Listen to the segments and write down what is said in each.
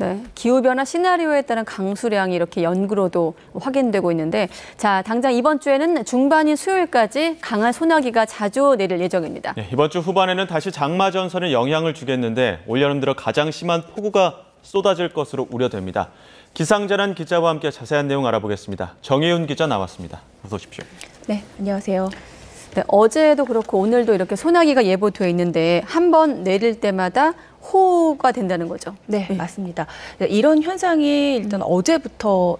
네, 기후변화 시나리오에 따른 강수량이 이렇게 연구로도 확인되고 있는데, 자, 당장 이번 주에는 중반인 수요일까지 강한 소나기가 자주 내릴 예정입니다. 네, 이번 주 후반에는 다시 장마 전선에 영향을 주겠는데 올여름 들어 가장 심한 폭우가 쏟아질 것으로 우려됩니다. 기상자난 기자와 함께 자세한 내용 알아보겠습니다. 정혜윤 기자 나왔습니다. 어서 오십시오. 네, 안녕하세요. 네, 어제도 그렇고 오늘도 이렇게 소나기가 예보돼 있는데 한 번 내릴 때마다 호우가 된다는 거죠. 네, 맞습니다. 이런 현상이 일단 어제부터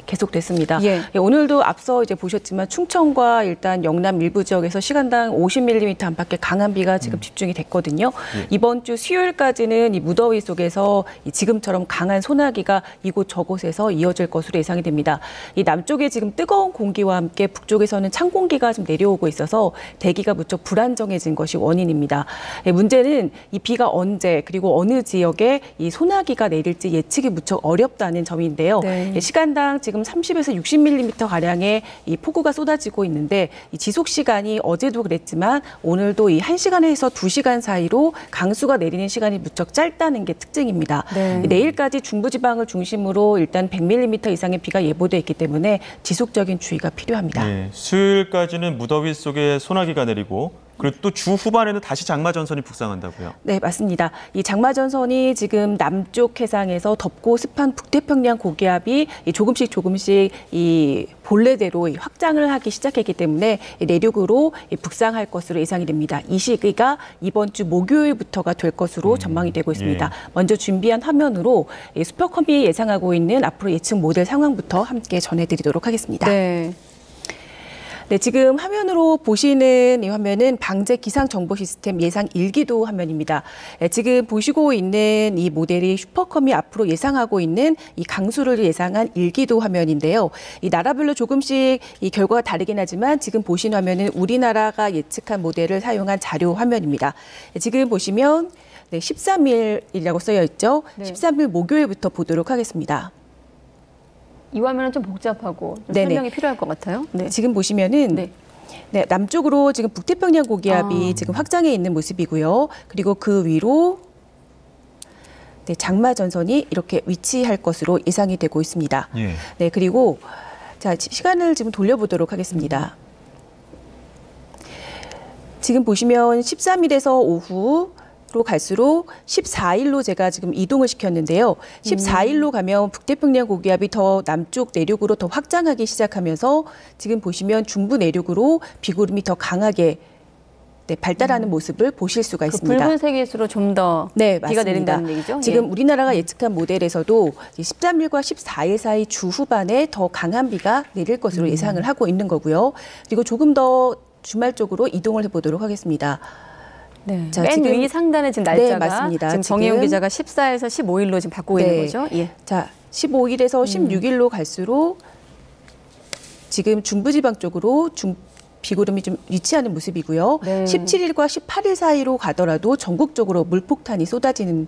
계속됐습니다. 오늘도 앞서 이제 보셨지만 충청과 일단 영남 일부 지역에서 시간당 50mm 안팎의 강한 비가 지금 집중이 됐거든요. 이번 주 수요일까지는 이 무더위 속에서 지금처럼 강한 소나기가 이곳 저곳에서 이어질 것으로 예상이 됩니다. 이 남쪽에 지금 뜨거운 공기와 함께 북쪽에서는 찬 공기가 좀 내려오고 있어서 대기가 무척 불안정해진 것이 원인입니다. 문제는 이 비가 언제 그리고 어느 지역에 이 소나기가 내릴지 예측이 무척 어렵다는 점인데요. 시간당 지금 30에서 60mm 가량의 이 폭우가 쏟아지고 있는데 이 지속 시간이 어제도 그랬지만 오늘도 이 1시간에서 2시간 사이로 강수가 내리는 시간이 무척 짧다는 게 특징입니다. 내일까지 중부지방을 중심으로 일단 100mm 이상의 비가 예보돼 있기 때문에 지속적인 주의가 필요합니다. 네, 수요일까지는 무더위 속에 소나기가 내리고 그리고 또 주 후반에는 다시 장마 전선이 북상한다고요? 네, 맞습니다. 이 장마 전선이 지금 남쪽 해상에서 덥고 습한 북태평양 고기압이 조금씩 이 본래대로 확장을 하기 시작했기 때문에 내륙으로 북상할 것으로 예상이 됩니다. 이 시기가 이번 주 목요일부터가 될 것으로 전망이 되고 있습니다. 먼저 준비한 화면으로 슈퍼컴이 예상하고 있는 앞으로 예측 모델 상황부터 함께 전해드리도록 하겠습니다. 네, 지금 화면으로 보시는 이 화면은 방재 기상 정보 시스템 예상 일기도 화면입니다. 지금 보시고 있는 이 모델이 슈퍼컴이 앞으로 예상하고 있는 이 강수를 예상한 일기도 화면인데요. 이 나라별로 조금씩 이 결과가 다르긴 하지만 지금 보신 화면은 우리나라가 예측한 모델을 사용한 자료 화면입니다. 지금 보시면 13일이라고 쓰여 있죠. 13일 목요일부터 보도록 하겠습니다. 이 화면은 좀 복잡하고 좀 설명이 필요할 것 같아요. 지금 보시면은 남쪽으로 지금 북태평양 고기압이 지금 확장해 있는 모습이고요. 그리고 그 위로 장마 전선이 이렇게 위치할 것으로 예상이 되고 있습니다. 네, 그리고 자, 시간을 지금 돌려보도록 하겠습니다. 지금 보시면 13일에서 오후 로 갈수록 14일로 제가 지금 이동을 시켰는데요. 14일로 가면 북태평양 고기압이 더 남쪽 내륙으로 더 확장하기 시작하면서 지금 보시면 중부 내륙으로 비구름이 더 강하게 발달하는 모습을 보실 수가 있습니다. 붉은색일수록 좀 더 비가 내린다는 얘기죠? 지금 우리나라가 예측한 모델에서도 13일과 14일 사이 주 후반에 더 강한 비가 내릴 것으로 예상을 하고 있는 거고요. 그리고 조금 더 주말 쪽으로 이동을 해보도록 하겠습니다. 자, 맨 위 상단에 지금 날짜가 맞습니다. 지금 정혜윤 기자가 14에서 15일로 지금 바꾸고 있는 거죠? 자, 15일에서 16일로 갈수록 지금 중부지방 쪽으로 비구름이 좀 위치하는 모습이고요. 17일과 18일 사이로 가더라도 전국적으로 물폭탄이 쏟아지는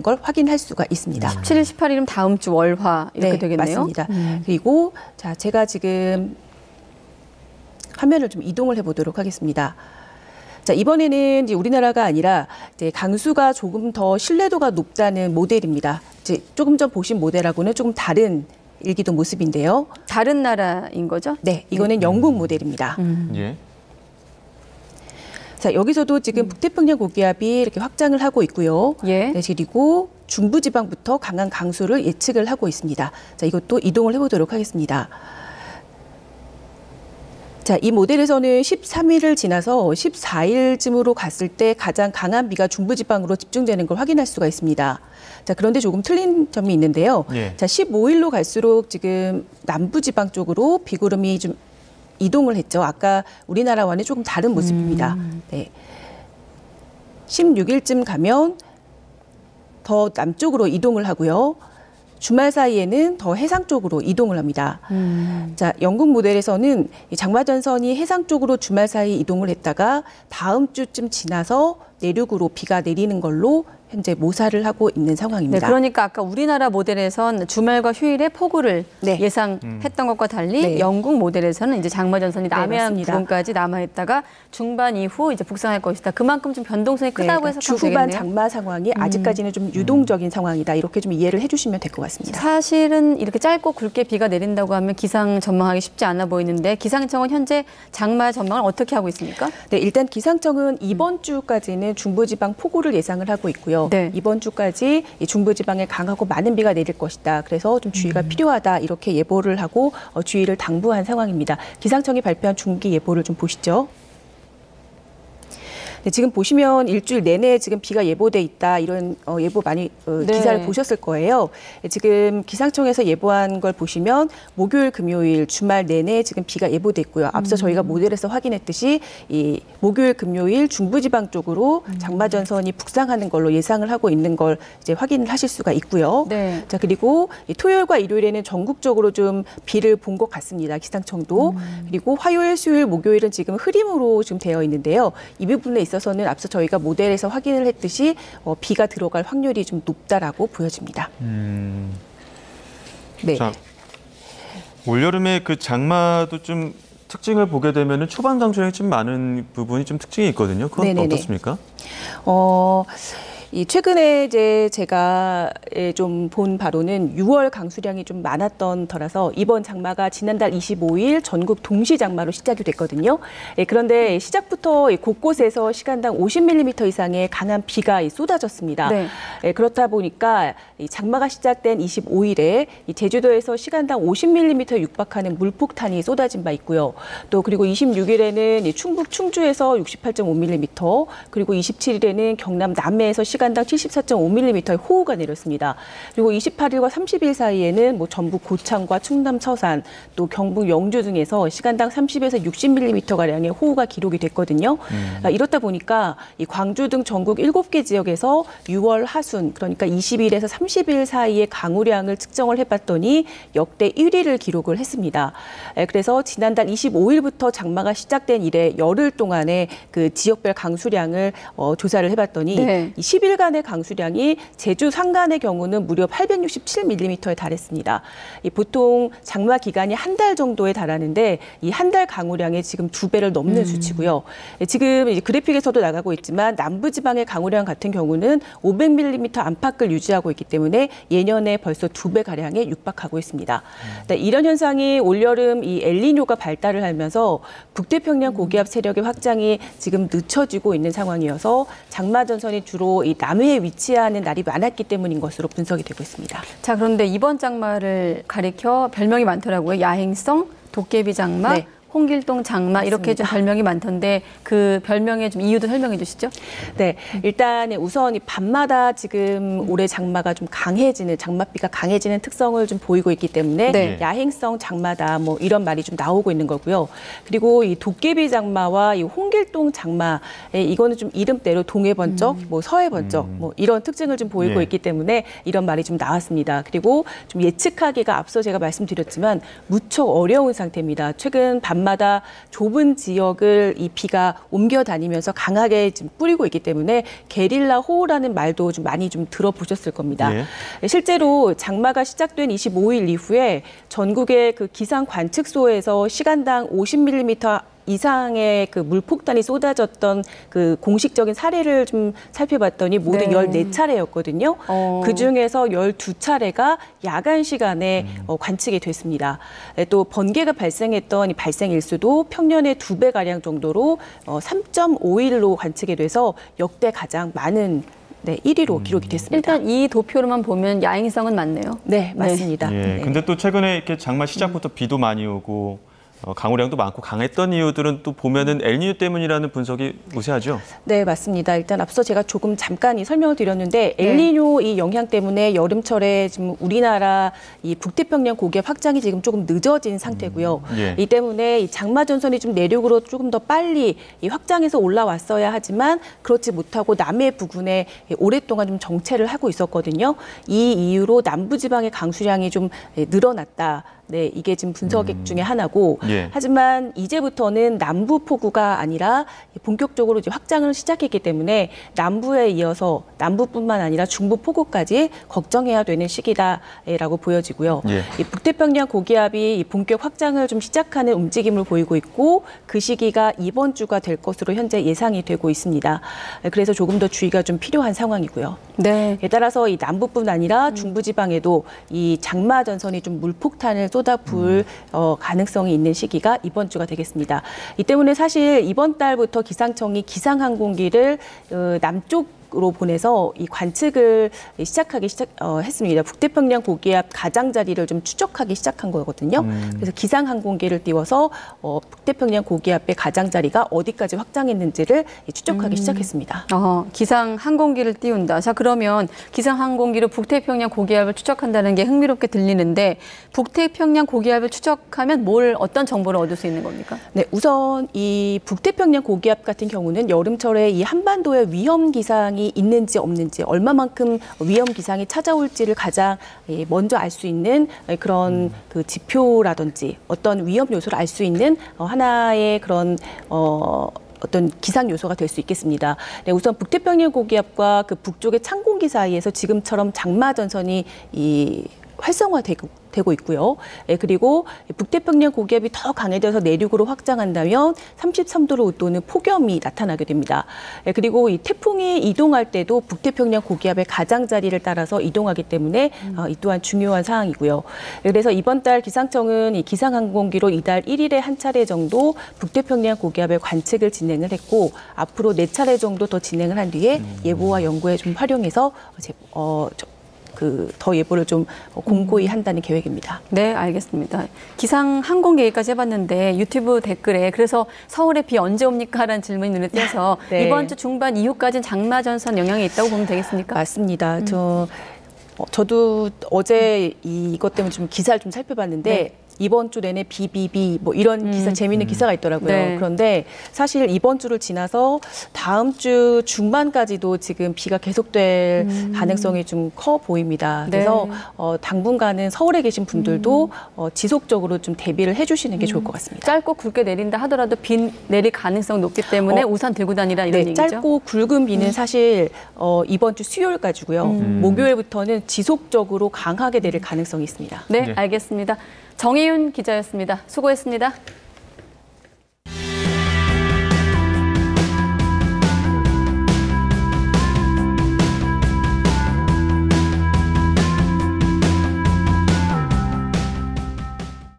걸 확인할 수가 있습니다. 17일, 18일은 다음 주 월화 이렇게 되겠네요. 맞습니다. 그리고 자, 제가 지금 화면을 좀 이동을 해보도록 하겠습니다. 자, 이번에는 이제 우리나라가 아니라 이제 강수가 조금 더 신뢰도가 높다는 모델입니다. 이제 조금 전 보신 모델하고는 조금 다른 일기도 모습인데요. 다른 나라인 거죠? 네, 이거는 영국 모델입니다. 자, 여기서도 지금 북태평양 고기압이 이렇게 확장을 하고 있고요. 네, 그리고 중부지방부터 강한 강수를 예측을 하고 있습니다. 자, 이것도 이동을 해보도록 하겠습니다. 자, 이 모델에서는 13일을 지나서 14일쯤으로 갔을 때 가장 강한 비가 중부지방으로 집중되는 걸 확인할 수가 있습니다. 자, 그런데 조금 틀린 점이 있는데요. 자, 15일로 갈수록 지금 남부지방 쪽으로 비구름이 좀 이동을 했죠. 아까 우리나라와는 조금 다른 모습입니다. 16일쯤 가면 더 남쪽으로 이동을 하고요. 주말 사이에는 더 해상 쪽으로 이동을 합니다. 자, 영국 모델에서는 장마 전선이 해상 쪽으로 주말 사이 이동을 했다가 다음 주쯤 지나서 내륙으로 비가 내리는 걸로 현재 모사를 하고 있는 상황입니다. 네, 그러니까 아까 우리나라 모델에선 주말과 휴일에 폭우를 네. 예상했던 것과 달리 네. 영국 모델에서는 이제 장마 전선이 남해안 맞습니다. 부근까지 남아있다가 중반 이후 이제 북상할 것이다. 그만큼 좀 변동성이 크다고 해서 주 후반 장마 상황이 아직까지는 좀 유동적인 상황이다. 이렇게 좀 이해를 해주시면 될 것 같습니다. 사실은 이렇게 짧고 굵게 비가 내린다고 하면 기상 전망하기 쉽지 않아 보이는데 기상청은 현재 장마 전망을 어떻게 하고 있습니까? 네, 일단 기상청은 이번 주까지는 중부지방 폭우를 예상을 하고 있고요. 네. 이번 주까지 이 중부지방에 강하고 많은 비가 내릴 것이다. 그래서 좀 주의가 필요하다. 이렇게 예보를 하고 주의를 당부한 상황입니다. 기상청이 발표한 중기 예보를 좀 보시죠. 네, 지금 보시면 일주일 내내 지금 비가 예보돼 있다 이런 예보 많이 기사를 보셨을 거예요. 지금 기상청에서 예보한 걸 보시면 목요일, 금요일, 주말 내내 지금 비가 예보돼 있고요. 앞서 저희가 모델에서 확인했듯이 이 목요일, 금요일 중부지방 쪽으로 장마 전선이 북상하는 걸로 예상을 하고 있는 걸 이제 확인을 하실 수가 있고요. 네. 자, 그리고 토요일과 일요일에는 전국적으로 좀 비를 본 것 같습니다. 기상청도. 그리고 화요일, 수요일, 목요일은 지금 흐림으로 지금 되어 있는데요. 이 부분에 있어서는 앞서 저희가 모델에서 확인을 했듯이 비가 들어갈 확률이 좀 높다라고 보여집니다. 네. 자, 올여름에 그 장마도 좀 특징을 보게 되면은 초반 강수량이 좀 많은 부분이 좀 특징이 있거든요. 그건 네네네. 어떻습니까? 이 최근에 이제 제가 좀 본 바로는 6월 강수량이 좀 많았던 터라서 이번 장마가 지난달 25일 전국 동시 장마로 시작이 됐거든요. 그런데 시작부터 곳곳에서 시간당 50mm 이상의 강한 비가 쏟아졌습니다. 네. 그렇다 보니까 이 장마가 시작된 25일에 이 제주도에서 시간당 50mm에 육박하는 물폭탄이 쏟아진 바 있고요. 또 그리고 26일에는 이 충북 충주에서 68.5mm, 그리고 27일에는 경남 남해에서 시간당 74.5mm의 호우가 내렸습니다. 그리고 28일과 30일 사이에는 뭐 전북 고창과 충남 서산, 또 경북 영주 등에서 시간당 30에서 60mm가량의 호우가 기록이 됐거든요. 이렇다 보니까 이 광주 등 전국 7개 지역에서 6월 하순, 그러니까 20일에서 30일 사이의 강우량을 측정을 해봤더니 역대 1위를 기록을 했습니다. 그래서 지난달 25일부터 장마가 시작된 이래 열흘 동안의 그 지역별 강수량을 조사를 해봤더니 네. 10일간의 강수량이 제주 산간의 경우는 무려 867mm에 달했습니다. 보통 장마 기간이 한 달 정도에 달하는데 이 한 달 강우량의 지금 2배를 넘는 수치고요. 지금 이제 그래픽에서도 나가고 있지만 남부지방의 강우량 같은 경우는 500mm 안팎을 유지하고 있기 때문에 예년에 벌써 2배 가량에 육박하고 있습니다. 이런 현상이 올여름 이 엘니뇨가 발달을 하면서 북태평양 고기압 세력의 확장이 지금 늦춰지고 있는 상황이어서 장마 전선이 주로 이 남해에 위치하는 날이 많았기 때문인 것으로 분석이 되고 있습니다. 자, 그런데 이번 장마를 가리켜 별명이 많더라고요. 야행성, 도깨비 장마, 네. 홍길동 장마 이렇게 좀 별명이 많던데 그 별명의 좀 이유도 설명해 주시죠. 네, 일단 우선 이 밤마다 지금 올해 장마가 좀 강해지는, 장맛비가 강해지는 특성을 좀 보이고 있기 때문에 네. 야행성 장마다 뭐 이런 말이 좀 나오고 있는 거고요. 그리고 이 도깨비 장마와 이 홍길동 장마, 이거는 좀 이름대로 동해 번쩍, 뭐 서해 번쩍, 뭐 이런 특징을 좀 보이고 예. 있기 때문에 이런 말이 좀 나왔습니다. 그리고 좀 예측하기가 앞서 제가 말씀드렸지만 무척 어려운 상태입니다. 최근 밤마다 좁은 지역을 이 비가 옮겨 다니면서 강하게 지금 뿌리고 있기 때문에 게릴라 호우라는 말도 좀 많이 좀 들어보셨을 겁니다. 예. 실제로 장마가 시작된 25일 이후에 전국의 그 기상 관측소에서 시간당 50mm 이상의 그 물폭탄이 쏟아졌던 그 공식적인 사례를 좀 살펴봤더니 모두 네. 14차례였거든요. 그중에서 12차례가 야간 시간에 관측이 됐습니다. 또 번개가 발생했던 이 발생 일수도 평년의 2배가량 정도로 3.5일로 관측이 돼서 역대 가장 많은 1위로 기록이 됐습니다. 일단 이 도표로만 보면 야행성은 맞네요. 네, 맞습니다. 예. 네. 근데 또 최근에 이렇게 장마 시작부터 비도 많이 오고 강우량도 많고 강했던 이유들은 또 보면은 엘니뇨 때문이라는 분석이 우세하죠. 네, 맞습니다. 일단 앞서 제가 조금 잠깐 설명을 드렸는데 엘니뇨 이 영향 때문에 여름철에 지금 우리나라 이 북태평양 고기압 확장이 지금 조금 늦어진 상태고요. 예. 이 때문에 이 장마 전선이 좀 내륙으로 조금 더 빨리 이 확장해서 올라왔어야 하지만 그렇지 못하고 남해 부근에 오랫동안 좀 정체를 하고 있었거든요. 이 이유로 남부지방의 강수량이 좀 늘어났다. 네, 이게 지금 분석액 중에 하나고 예. 하지만 이제부터는 남부 폭우가 아니라 본격적으로 이제 확장을 시작했기 때문에 남부에 이어서 남부뿐만 아니라 중부 폭우까지 걱정해야 되는 시기다라고 보여지고요. 예. 이 북태평양 고기압이 본격 확장을 좀 시작하는 움직임을 보이고 있고 그 시기가 이번 주가 될 것으로 현재 예상이 되고 있습니다. 그래서 조금 더 주의가 좀 필요한 상황이고요. 네. 따라서 이 남부뿐 아니라 중부지방에도 이 장마 전선이 좀 물폭탄을 쏟아부을 가능성이 있는 시기가 이번 주가 되겠습니다. 이 때문에 사실 이번 달부터 기상청이 기상항공기를 남쪽으로 보내서 이 관측을 했습니다. 북태평양 고기압 가장자리를 좀 추적하기 시작한 거거든요. 그래서 기상항공기를 띄워서 북태평양 고기압의 가장자리가 어디까지 확장했는지를 추적하기 시작했습니다. 기상항공기를 띄운다. 자, 그러면 기상항공기로 북태평양 고기압을 추적한다는 게 흥미롭게 들리는데 북태평양 고기압을 추적하면 어떤 정보를 얻을 수 있는 겁니까? 네, 우선 이 북태평양 고기압 같은 경우는 여름철에 이 한반도에 위험 기상이 있는지 없는지 얼마만큼 위험 기상이 찾아올지를 가장 먼저 알 수 있는 그런 그 지표라든지 어떤 위험 요소를 알 수 있는 하나의 그런 어떤 기상 요소가 될 수 있겠습니다. 네, 우선 북태평양 고기압과 그 북쪽의 찬공기 사이에서 지금처럼 장마 전선이 활성화되고 있고요. 그리고 북태평양 고기압이 더 강해져서 내륙으로 확장한다면 33도를 웃도는 폭염이 나타나게 됩니다. 그리고 이 태풍이 이동할 때도 북태평양 고기압의 가장자리를 따라서 이동하기 때문에 이 또한 중요한 사항이고요. 그래서 이번 달 기상청은 이 기상항공기로 이달 1일에 한 차례 정도 북태평양 고기압의 관측을 진행을 했고 앞으로 4차례 정도 더 진행을 한 뒤에 예보와 연구에 좀 활용해서 더 예보를 좀 공고히 한다는 계획입니다. 네, 알겠습니다. 기상 항공 얘기까지 해봤는데 유튜브 댓글에 그래서 서울에 비 언제 옵니까? 라는 질문이 눈에 띄어서 네. 이번 주 중반 이후까지는 장마 전선 영향이 있다고 보면 되겠습니까? 맞습니다. 저도 어제 이것 때문에 좀 기사를 좀 살펴봤는데 네. 이번 주 내내 비비비 이런 기사 재미있는 기사가 있더라고요. 네. 그런데 사실 이번 주를 지나서 다음 주 중반까지도 지금 비가 계속될 가능성이 좀 커 보입니다. 그래서 네. 당분간은 서울에 계신 분들도 지속적으로 좀 대비를 해주시는 게 좋을 것 같습니다. 짧고 굵게 내린다 하더라도 비 내릴 가능성이 높기 때문에 우산 들고 다니라 이런 네, 얘기죠? 짧고 굵은 비는 사실 이번 주 수요일까지고요. 목요일부터는 지속적으로 강하게 내릴 가능성이 있습니다. 네, 알겠습니다. 정혜윤 기자였습니다. 수고했습니다.